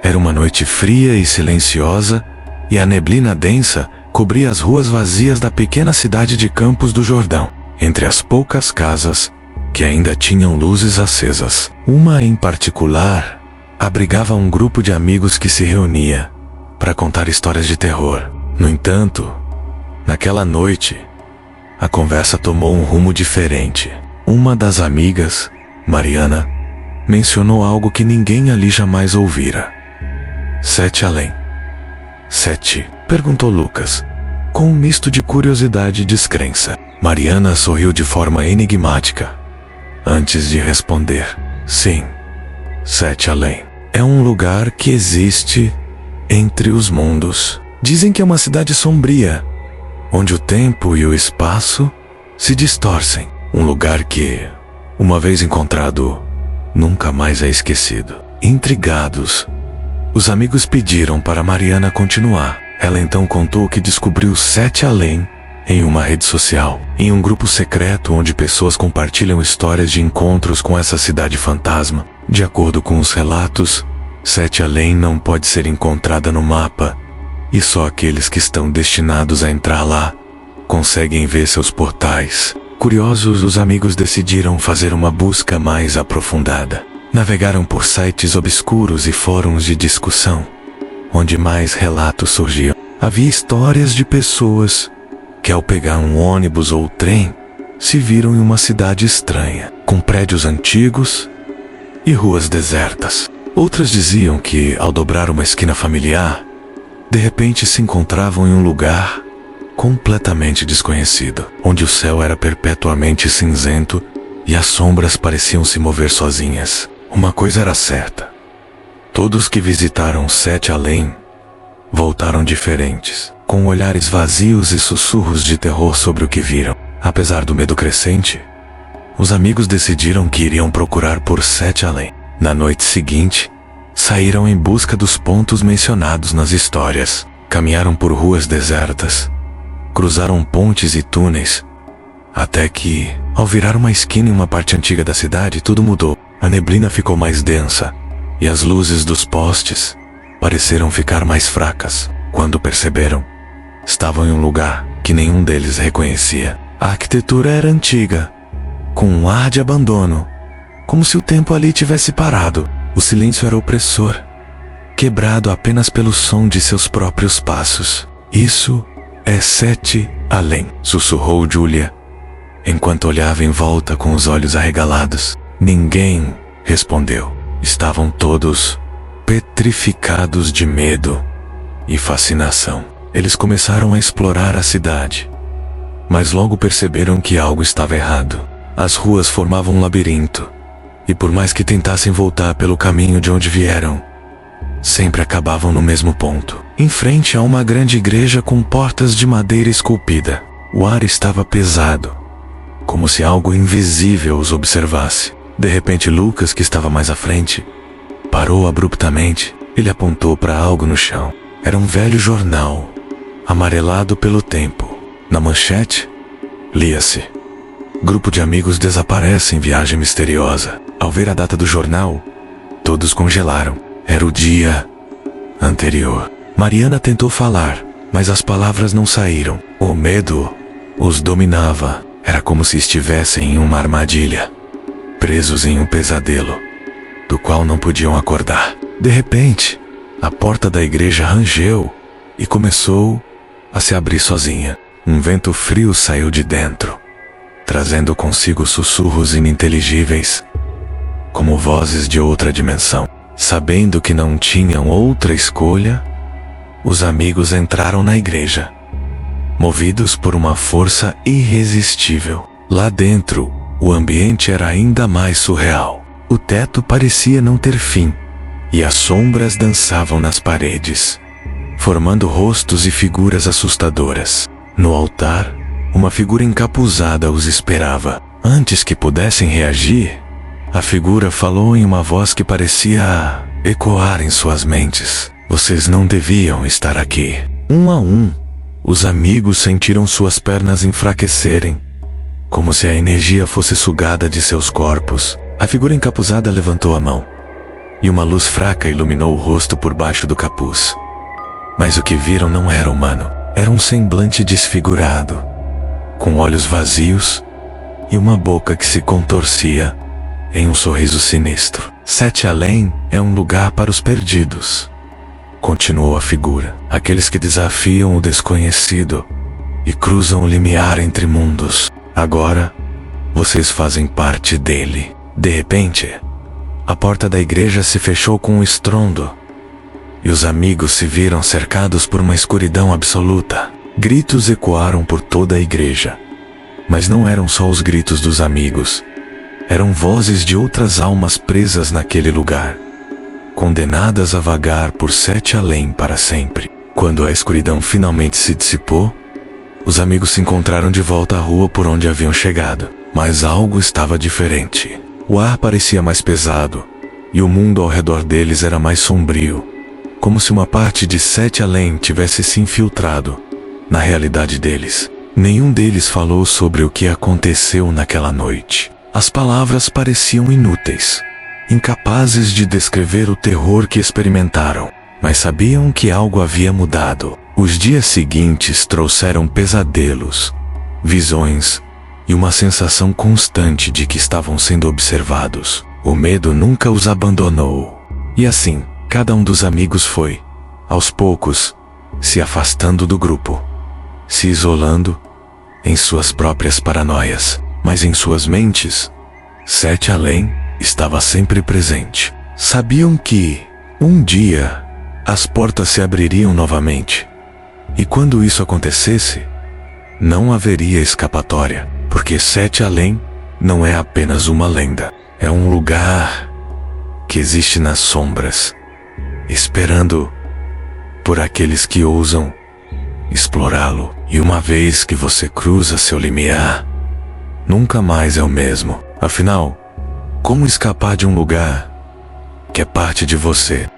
Era uma noite fria e silenciosa, e a neblina densa cobria as ruas vazias da pequena cidade de Campos do Jordão. Entre as poucas casas que ainda tinham luzes acesas, uma em particular abrigava um grupo de amigos que se reunia para contar histórias de terror. No entanto, naquela noite, a conversa tomou um rumo diferente. Uma das amigas, Mariana, mencionou algo que ninguém ali jamais ouvira. 7 além. 7? Perguntou Lucas, com um misto de curiosidade e descrença. Mariana sorriu de forma enigmática, antes de responder. Sim, 7 além. É um lugar que existe entre os mundos. Dizem que é uma cidade sombria, onde o tempo e o espaço se distorcem. Um lugar que, uma vez encontrado, nunca mais é esquecido. Intrigados, os amigos pediram para Mariana continuar. Ela então contou que descobriu 7 além em uma rede social, em um grupo secreto onde pessoas compartilham histórias de encontros com essa cidade fantasma. De acordo com os relatos, 7 além não pode ser encontrada no mapa, e só aqueles que estão destinados a entrar lá conseguem ver seus portais. Curiosos, os amigos decidiram fazer uma busca mais aprofundada. Navegaram por sites obscuros e fóruns de discussão, onde mais relatos surgiam. Havia histórias de pessoas que, ao pegar um ônibus ou trem, se viram em uma cidade estranha, com prédios antigos e ruas desertas. Outras diziam que, ao dobrar uma esquina familiar, de repente se encontravam em um lugar completamente desconhecido, onde o céu era perpetuamente cinzento e as sombras pareciam se mover sozinhas. Uma coisa era certa: todos que visitaram 7 além voltaram diferentes, com olhares vazios e sussurros de terror sobre o que viram. Apesar do medo crescente, os amigos decidiram que iriam procurar por 7 além. Na noite seguinte, saíram em busca dos pontos mencionados nas histórias. Caminharam por ruas desertas, cruzaram pontes e túneis, até que, ao virar uma esquina em uma parte antiga da cidade, tudo mudou. A neblina ficou mais densa, e as luzes dos postes pareceram ficar mais fracas. Quando perceberam, estavam em um lugar que nenhum deles reconhecia. A arquitetura era antiga, com um ar de abandono, como se o tempo ali tivesse parado. O silêncio era opressor, quebrado apenas pelo som de seus próprios passos. Isso é 7 além, sussurrou Julia, enquanto olhava em volta com os olhos arregalados. Ninguém respondeu. Estavam todos petrificados de medo e fascinação. Eles começaram a explorar a cidade, mas logo perceberam que algo estava errado. As ruas formavam um labirinto, e por mais que tentassem voltar pelo caminho de onde vieram, sempre acabavam no mesmo ponto, em frente a uma grande igreja com portas de madeira esculpida. O ar estava pesado, como se algo invisível os observasse. De repente, Lucas, que estava mais à frente, parou abruptamente. Ele apontou para algo no chão. Era um velho jornal, amarelado pelo tempo. Na manchete, lia-se: grupo de amigos desaparece em viagem misteriosa. Ao ver a data do jornal, todos congelaram. Era o dia anterior. Mariana tentou falar, mas as palavras não saíram. O medo os dominava. Era como se estivessem em uma armadilha, presos em um pesadelo, do qual não podiam acordar. De repente, a porta da igreja rangeu e começou a se abrir sozinha. Um vento frio saiu de dentro, trazendo consigo sussurros ininteligíveis, como vozes de outra dimensão. Sabendo que não tinham outra escolha, os amigos entraram na igreja, movidos por uma força irresistível. Lá dentro, o ambiente era ainda mais surreal. O teto parecia não ter fim, e as sombras dançavam nas paredes, formando rostos e figuras assustadoras. No altar, uma figura encapuzada os esperava. Antes que pudessem reagir, a figura falou em uma voz que parecia ecoar em suas mentes: vocês não deviam estar aqui. Um a um, os amigos sentiram suas pernas enfraquecerem, como se a energia fosse sugada de seus corpos. A figura encapuzada levantou a mão, e uma luz fraca iluminou o rosto por baixo do capuz. Mas o que viram não era humano. Era um semblante desfigurado, com olhos vazios e uma boca que se contorcia em um sorriso sinistro. Sete Além é um lugar para os perdidos, continuou a figura. Aqueles que desafiam o desconhecido e cruzam o limiar entre mundos. Agora, vocês fazem parte dele. De repente, a porta da igreja se fechou com um estrondo, e os amigos se viram cercados por uma escuridão absoluta. Gritos ecoaram por toda a igreja. Mas não eram só os gritos dos amigos. Eram vozes de outras almas presas naquele lugar, condenadas a vagar por Sete Além para sempre. Quando a escuridão finalmente se dissipou, os amigos se encontraram de volta à rua por onde haviam chegado. Mas algo estava diferente. O ar parecia mais pesado, e o mundo ao redor deles era mais sombrio, como se uma parte de Sete Além tivesse se infiltrado na realidade deles. Nenhum deles falou sobre o que aconteceu naquela noite. As palavras pareciam inúteis, incapazes de descrever o terror que experimentaram, mas sabiam que algo havia mudado. Os dias seguintes trouxeram pesadelos, visões e uma sensação constante de que estavam sendo observados. O medo nunca os abandonou. E assim, cada um dos amigos foi, aos poucos, se afastando do grupo, se isolando em suas próprias paranoias. Mas em suas mentes, Sete Além estava sempre presente. Sabiam que, um dia, as portas se abririam novamente. E quando isso acontecesse, não haveria escapatória, porque Sete Além não é apenas uma lenda. É um lugar que existe nas sombras, esperando por aqueles que ousam explorá-lo. E uma vez que você cruza seu limiar, nunca mais é o mesmo. Afinal, como escapar de um lugar que é parte de você?